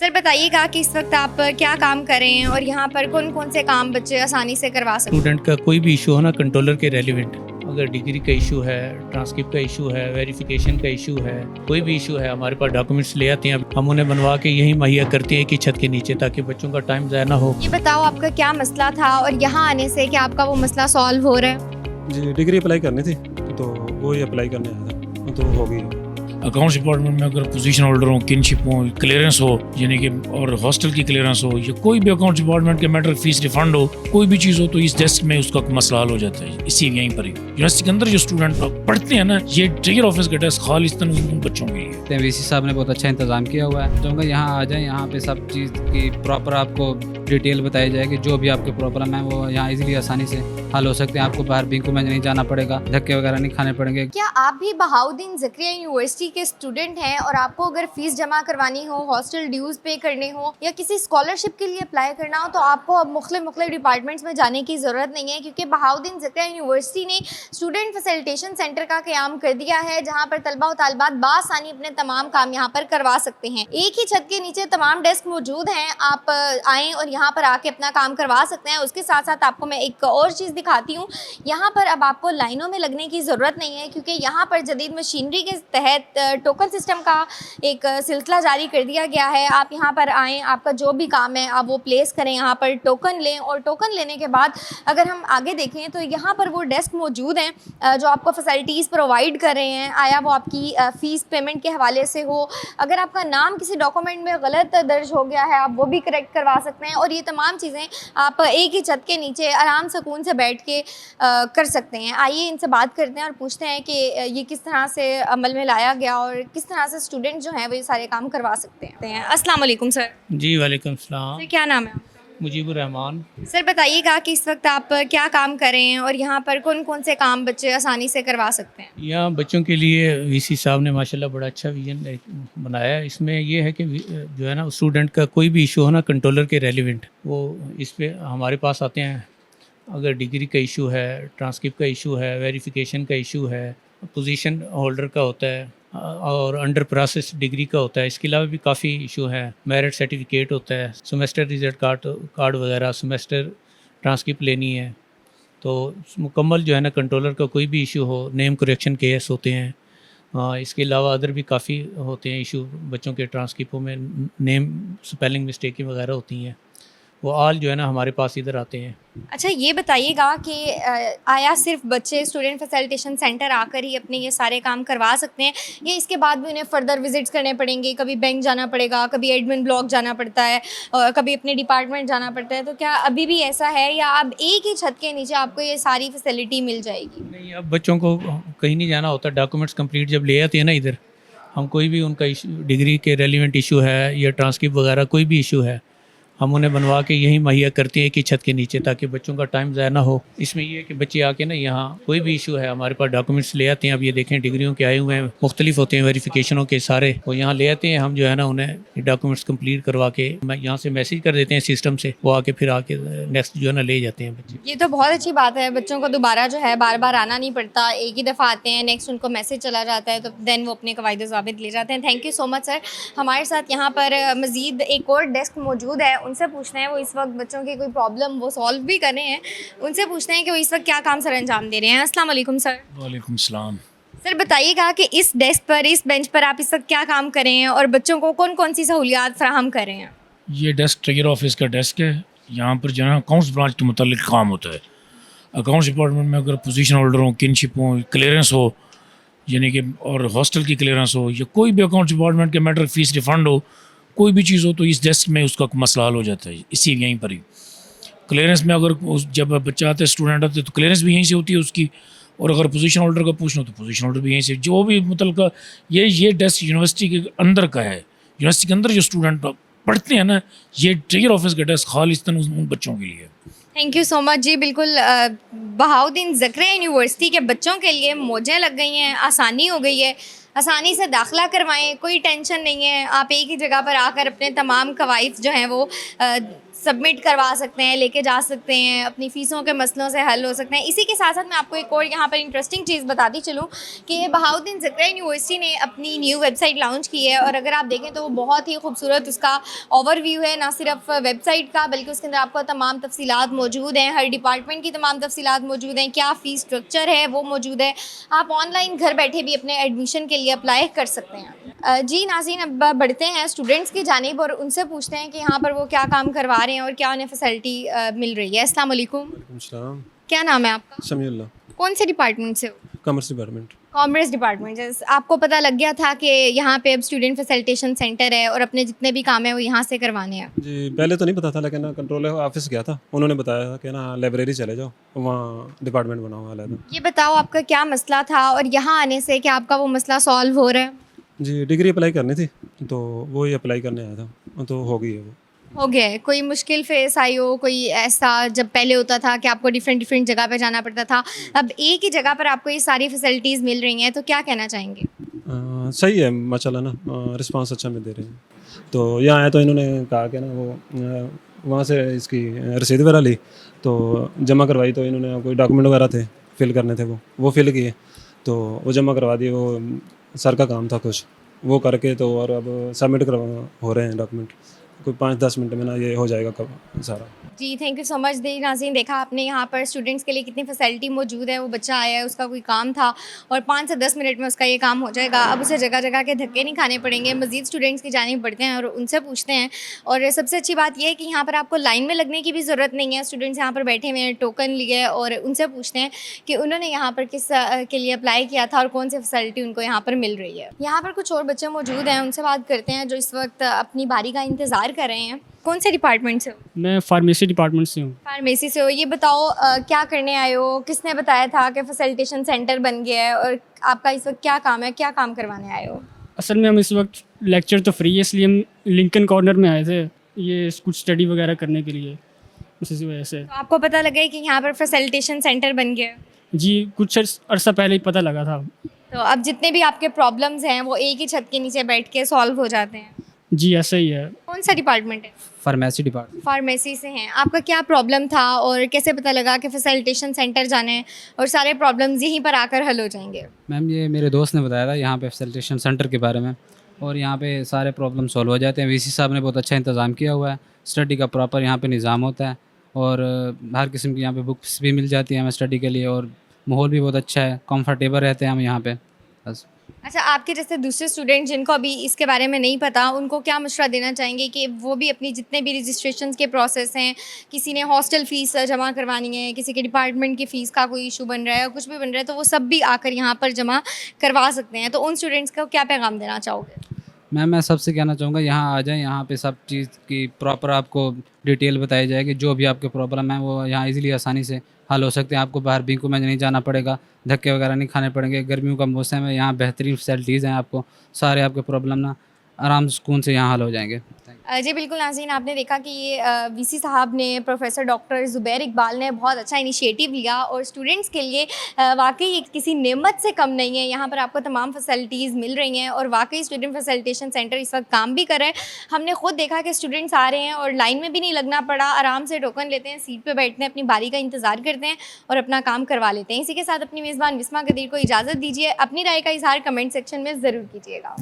Sir बताइएगा कि इस वक्त आप क्या काम कर रहे हैं और यहाँ पर कौन कौन से काम बच्चे आसानी से करवा सकते हैं। स्टूडेंट का कोई भी इशू हो ना कंट्रोलर के रेलिवेंट, अगर डिग्री का इशू है, ट्रांसक्रिप्ट का इशू है, वेरिफिकेशन का इशू है, कोई भी इशू है, हमारे पास डॉक्यूमेंट्स ले आते हैं, हम उन्हें बनवा के यही मुहैया करते हैं कि छत के नीचे, ताकि बच्चों का टाइम ज़ाया ना हो। ये बताओ आपका क्या मसला था और यहाँ आने से क्या आपका वो मसला सॉल्व हो रहा है। जी डिग्री अप्लाई करनी थी तो वो ही अप्लाई करने आया था तो हो गई। अकाउंट्स डिपार्टमेंट में अगर पोजीशन होल्डर हो, किनशिप हो, क्लियरेंस हो यानी कि और हॉस्टल की क्लियरेंस हो या कोई भी अकाउंट्स डिपार्टमेंट के मैटर फीस रिफंड हो, कोई भी चीज़ हो तो इस डेस्क में उसका मसला हल हो जाता है। इसी यहीं पर ही यूनिवर्सिटी के अंदर जो स्टूडेंट पढ़ते हैं ना, ये ट्रिगर ऑफिस का डेस्क खालिस्तान उन बच्चों के लिए। वीसी साहब ने बहुत अच्छा इंतजाम किया हुआ है। तो यहाँ आ जाएं, यहाँ पे सब चीज़ की प्रॉपर आपको डिटेल बताई जाएगी। जो भी आपके प्रॉब्लम है वो यहाँ इजीली आसानी से हल हो सकते हैं। आपको बाहर बैंकों में नहीं जाना पड़ेगा, धक्के वगैरह नहीं खाने पड़ेंगे। क्या आप भी बहाउद्दीन ज़करिया यूनिवर्सिटी के स्टूडेंट हैं और आपको अगर फीस जमा करवानी हो, हॉस्टल ड्यूज़ पे करने हो या किसी स्कॉलरशिप के लिए अप्लाई करना हो तो आपको अब मुख्तलिफ डिपार्टमेंट्स में जाने की ज़रूरत नहीं है, क्योंकि बहाउद्दीन ज़करिया यूनिवर्सिटी ने स्टूडेंट फैसिलिटेशन सेंटर का क़याम कर दिया है, जहाँ पर तलबा और तालिबात बासानी अपने तमाम काम यहाँ पर करवा सकते हैं। एक ही छत के नीचे तमाम डेस्क मौजूद हैं, आप आएँ और यहाँ पर आके अपना काम करवा सकते हैं। उसके साथ साथ आपको मैं एक और चीज़ दिखाती हूँ। यहाँ पर अब आपको लाइनों में लगने की ज़रूरत नहीं है, क्योंकि यहाँ पर जदीद मशीनरी के तहत टोकन सिस्टम का एक सिलसिला जारी कर दिया गया है। आप यहाँ पर आएँ, आपका जो भी काम है आप वो प्लेस करें, यहाँ पर टोकन लें और टोकन लेने के बाद अगर हम आगे देखें तो यहाँ पर वो डेस्क मौजूद हैं जो आपको फैसिलिटीज़ प्रोवाइड कर रहे हैं। आया वो आपकी फ़ीस पेमेंट के हवाले से हो, अगर आपका नाम किसी डॉक्यूमेंट में गलत दर्ज हो गया है आप वो भी करेक्ट करवा सकते हैं। और ये तमाम चीज़ें आप एक ही छत के नीचे आराम सुकून से बैठ के कर सकते हैं। आइए इनसे बात करते हैं और पूछते हैं कि ये किस तरह से अमल में लाया गया और किस तरह से स्टूडेंट जो हैं वो ये सारे काम करवा सकते हैं। अस्सलाम वालेकुम सर। जी वालेकुम सलाम। सर क्या नाम है आपका? मुजीबुर रहमान। सर बताइएगा कि इस वक्त आप क्या काम कर रहे हैं और यहाँ पर कौन कौन से काम बच्चे आसानी से करवा सकते हैं। यहाँ बच्चों के लिए वीसी साहब ने माशाल्लाह बड़ा अच्छा विजन बनाया है। इसमें ये है कि जो है ना स्टूडेंट का कोई भी इशू हो ना कंट्रोलर के रेलिवेंट, वो इस पे हमारे पास आते हैं। अगर डिग्री का इशू है, ट्रांसक्रिप्ट का इशू है, वेरिफिकेशन का इशू है, पोजीशन होल्डर का होता है और अंडर प्रोसेस डिग्री का होता है। इसके अलावा भी काफ़ी इशू है, मेरिट सर्टिफिकेट होता है, सेमेस्टर रिजल्ट कार्ड वगैरह, सेमेस्टर ट्रांसक्रिप्ट लेनी है। तो मुकम्मल जो है ना कंट्रोलर का कोई भी इशू हो, नेम करेक्शन केस होते हैं। इसके अलावा अदर भी काफ़ी होते हैं इशू बच्चों के ट्रांसक्रिप्टों में, नेम स्पेलिंग मिस्टेक वगैरह होती हैं, वो आल जो है ना हमारे पास इधर आते हैं। अच्छा ये बताइएगा कि आया सिर्फ बच्चे स्टूडेंट फैसिलिटेशन सेंटर आकर ही अपने ये सारे काम करवा सकते हैं या इसके बाद भी उन्हें फ़र्दर विजिट्स करने पड़ेंगे? कभी बैंक जाना पड़ेगा, कभी एडमिन ब्लॉक जाना पड़ता है और कभी अपने डिपार्टमेंट जाना पड़ता है, तो क्या अभी भी ऐसा है या अब एक ही छत के नीचे आपको ये सारी फैसिलिटी मिल जाएगी? नहीं, अब बच्चों को कहीं नहीं जाना होता। डॉक्यूमेंट्स कंप्लीट जब ले आते हैं ना इधर, हम कोई भी उनका डिग्री के रेलिवेंट इशू है या ट्रांसक्रिप्ट वगैरह कोई भी इशू है, हम उन्हें बनवा के यही मुहैया करते हैं कि छत के नीचे, ताकि बच्चों का टाइम ज़ाया ना हो। इसमें ये है कि बच्चे आके ना यहाँ कोई भी इशू है हमारे पास डॉक्यूमेंट्स ले आते हैं। अब ये देखें डिग्रियों के आए हुए हैं, मुख्तलिफ होते हैं वेरिफिकेशनों के सारे, वो यहाँ ले आते हैं। हम जो है ना उन्हें डॉक्यूमेंट्स कंप्लीट करवा के मैं यहाँ से मैसेज कर देते हैं सिस्टम से, वो आके फिर आके नेक्स्ट जो है ना ले जाते हैं बच्चे। ये तो बहुत अच्छी बात है, बच्चों को दोबारा जो है बार बार आना नहीं पड़ता, एक ही दफ़ा आते हैं, नेक्स्ट उनको मैसेज चला जाता है तो देन वो अपने कवायद ज़ाबित ले जाते हैं। Thank you so much sir. हमारे साथ यहाँ पर मज़ीद एक और डेस्क मौजूद है, उनसे पूछना है वो इस वक्त बच्चों की कोई प्रॉब्लम वो सॉल्व भी कर रहे हैं, उनसे पूछते हैं कि वो इस वक्त क्या काम सर अंजाम दे रहे हैं। अस्सलाम वालेकुम सर। वालेकुम सलाम। सर बताइएगा कि इस डेस्क पर, इस बेंच पर आप इस वक्त क्या काम कर रहे हैं और बच्चों को कौन कौन सी सहूलियात फराहम कर रहे हैं। ये डेस्क ट्रिगर ऑफिस का डेस्क है। यहाँ पर जो है अकाउंट्स ब्रांच के मुतालिक काम होता है। अकाउंट्स डिपार्टमेंट में अगर पोजीशन होल्डर हो, किनशिप हो, क्लियरेंस हो यानी कि और हॉस्टल की क्लियरेंस हो या कोई भी अकाउंट्स डिपार्टमेंट के मैटर फीस रिफंड हो, कोई भी चीज़ हो तो इस डेस्क में उसका मसला हल हो जाता है। इसी यहीं पर ही क्लियरेंस में अगर जब बच्चा आता है, स्टूडेंट आते हैं तो क्लियरेंस भी यहीं से होती है उसकी, और अगर पोजीशन होल्डर का पूछना तो पोजीशन होल्डर भी यहीं से, जो भी मतलब ये डेस्क यूनिवर्सिटी के अंदर का है। यूनिवर्सिटी के अंदर जो स्टूडेंट पढ़ते हैं ना, ये ट्रिगर ऑफिस का डेस्क खालिस्तान उन बच्चों के लिए। थैंक यू सो मच जी। बिल्कुल बहाउद्दीन ज़करिया यूनिवर्सिटी के बच्चों के लिए मौजें लग गई हैं, आसानी हो गई है। आसानी से दाखिला करवाएं, कोई टेंशन नहीं है। आप एक ही जगह पर आकर अपने तमाम कवाइद जो हैं वो सबमिट करवा सकते हैं, लेके जा सकते हैं, अपनी फ़ीसों के मसलों से हल हो सकते हैं। इसी के साथ साथ मैं आपको एक और यहाँ पर इंटरेस्टिंग चीज़ बताती चलूँ कि बहाउद्दीन ज़करिया यूनिवर्सिटी ने अपनी न्यू वेबसाइट लॉन्च की है, और अगर आप देखें तो वो बहुत ही खूबसूरत उसका ओवरव्यू है, ना सिर्फ वेबसाइट का बल्कि उसके अंदर आपको तमाम तफसीलात मौजूद हैं, हर डिपार्टमेंट की तमाम तफसीलात मौजूद हैं, क्या फ़ीस स्ट्रक्चर है वो मौजूद है। आप ऑनलाइन घर बैठे भी अपने एडमिशन के लिए अप्लाई कर सकते हैं। जी नाज़रीन, अब बढ़ते हैं स्टूडेंट्स की जानिब और उनसे पूछते हैं कि यहाँ पर वो क्या काम करवा रहे हैं और क्या उन्हें फैसिलिटी मिल रही है। अस्सलाम वालेकुम, सलाम। क्या नाम है आपका? शमीउल्लाह, कौन से डिपार्टमेंट से हो? Commerce department. कॉमर्स डिपार्टमेंट से। आपको पता लग गया था कि यहाँ पे अब स्टूडेंट फैसिलिटेशन सेंटर है और अपने जितने भी काम है वो यहाँ से करवाने हैं? जी पहले तो नहीं पता था, लेकिन ना कंट्रोलर ऑफिस गया था, उन्होंने बताया था कि ना लाइब्रेरी चले जाओ, वहाँ डिपार्टमेंट बना हुआ है। ये बताओ आपका क्या मसला था और यहाँ आने से क्या आपका वो मसला सॉल्व हो रहा है? जी डिग्री अप्लाई करनी थी, तो वो ही अप्लाई करने आया था, तो हो गई है वो। हो गया है? कोई मुश्किल फेस आई हो, कोई ऐसा जब पहले होता था कि आपको डिफरेंट जगह पे जाना पड़ता था, अब एक ही जगह पर आपको ये सारी फैसिलिटीज़ मिल रही हैं, तो क्या कहना चाहेंगे? सही है माशाल्लाह ना, रिस्पांस अच्छा में दे रहे हैं। तो यहाँ आया तो इन्होंने कहा कि ना वो वहाँ से इसकी रसीद वगैरह ली, तो जमा करवाई, तो इन्होंने कोई डॉक्यूमेंट वगैरह थे फिल करने थे, वो फिल किए, तो वो जमा करवा दिए। वो सर का काम था कुछ, वो करके तो और अब सबमिट करवा हो रहे हैं डॉक्यूमेंट, कोई 5-10 मिनट में ना ये हो जाएगा कब सारा। जी थैंक यू सो मच। दी नाज़रीन, देखा आपने यहाँ पर स्टूडेंट्स के लिए कितनी फैसिलिटी मौजूद है। वो बच्चा आया है, उसका कोई काम था और 5 से 10 मिनट में उसका ये काम हो जाएगा। अब उसे जगह जगह के धक्के नहीं खाने पड़ेंगे। मज़ीद स्टूडेंट्स की जानिब बढ़ते हैं और उनसे पूछते हैं। और सबसे अच्छी बात यह है कि यहाँ पर आपको लाइन में लगने की भी ज़रूरत नहीं है। स्टूडेंट्स यहाँ पर बैठे हुए हैं, टोकन लिए, और उनसे पूछते हैं कि उन्होंने यहाँ पर किस के लिए अप्लाई किया था और कौन सी फैसिलिटी उनको यहाँ पर मिल रही है। यहाँ पर कुछ और बच्चे मौजूद हैं, उनसे बात करते हैं जो इस वक्त अपनी बारी का इंतज़ार कर रहे हैं। कौन से डिपार्टमेंट से हो? मैं फार्मेसी डिपार्टमेंट से हूँ। फार्मेसी से हो। ये बताओ क्या करने आए हो? किसने बताया था कि फैसिलिटेशन सेंटर बन गया है, और आपका इस वक्त क्या काम है, क्या काम करवाने आए हो? असल में हम इस वक्त लेक्चर तो फ्री है, इसलिए हम लिंकन कॉर्नर में आए थे, ये कुछ स्टडी वगैरह करने के लिए, इसी वजह से। तो आपको पता लगा है कि यहाँ पर फैसिलिटेशन सेंटर बन गया है? जी कुछ अरसा पहले ही पता लगा था। तो अब जितने भी आपके प्रॉब्लम्स हैं वो एक ही छत के नीचे बैठ के सॉल्व हो जाते हैं? जी ऐसा ही है। कौन सा डिपार्टमेंट है? Pharmacy department. फार्मेसी से हैं। आपका क्या प्रॉब्लम था और कैसे पता लगा कि फैसिलिटेशन सेंटर जाना है और सारे प्रॉब्लम्स यहीं पर आकर हल हो जाएंगे? मैम ये मेरे दोस्त ने बताया था यहाँ पे फैसिलिटेशन सेंटर के बारे में, और यहाँ पे सारे प्रॉब्लम सॉल्व हो जाते हैं। वीसी साहब ने बहुत अच्छा इंतज़ाम किया हुआ है, स्टडी का प्रॉपर यहाँ पे निज़ाम होता है, और हर किस्म की यहाँ पे बुक्स भी मिल जाती हैं हमें स्टडी के लिए, और माहौल भी बहुत अच्छा है, कंफर्टेबल रहते हैं हम यहाँ पे बस। अच्छा, आपके जैसे दूसरे स्टूडेंट जिनको अभी इसके बारे में नहीं पता, उनको क्या मशवरा देना चाहेंगे कि वो भी अपनी जितने भी रजिस्ट्रेशन के प्रोसेस हैं, किसी ने हॉस्टल फ़ीस जमा करवानी है, किसी के डिपार्टमेंट की फ़ीस का कोई इशू बन रहा है, कुछ भी बन रहा है, तो वो सब भी आकर यहाँ पर जमा करवा सकते हैं। तो उन स्टूडेंट्स को क्या पैगाम देना चाहोगे? मैम मैं सबसे कहना चाहूँगा यहाँ आ जाएं, यहाँ पे सब चीज़ की प्रॉपर आपको डिटेल बताई जाएगी, जो भी आपके प्रॉब्लम है वो यहाँ इजीली आसानी से हल हो सकते हैं। आपको बाहर बैंकों में नहीं जाना पड़ेगा, धक्के वगैरह नहीं खाने पड़ेंगे। गर्मियों का मौसम है, यहाँ बेहतरीन फैसिलिटीज़ हैं, आपको सारे आपके प्रॉब्लम ना आराम सुकून से यहाँ हल हो जाएंगे। जी बिल्कुल नाज़रीन, आपने देखा कि ये वीसी साहब ने, प्रोफेसर डॉक्टर ज़ुबैर इकबाल ने बहुत अच्छा इनिशिएटिव लिया और स्टूडेंट्स के लिए वाकई ये किसी नेमत से कम नहीं है। यहाँ पर आपको तमाम फैसिलिटीज़ मिल रही हैं और वाकई स्टूडेंट फैसिलिटेशन सेंटर इस वक्त काम भी कर रहा है। हमने खुद देखा कि स्टूडेंट्स आ रहे हैं और लाइन में भी नहीं लगना पड़ा, आराम से टोकन लेते हैं, सीट पर बैठते हैं, अपनी बारी का इंतज़ार करते हैं और अपना काम करवा लेते हैं। इसी के साथ अपनी मेज़बान बिस्मा कदीर को इजाज़त दीजिए। अपनी राय का इज़हार कमेंट सेक्शन में ज़रूर कीजिएगा।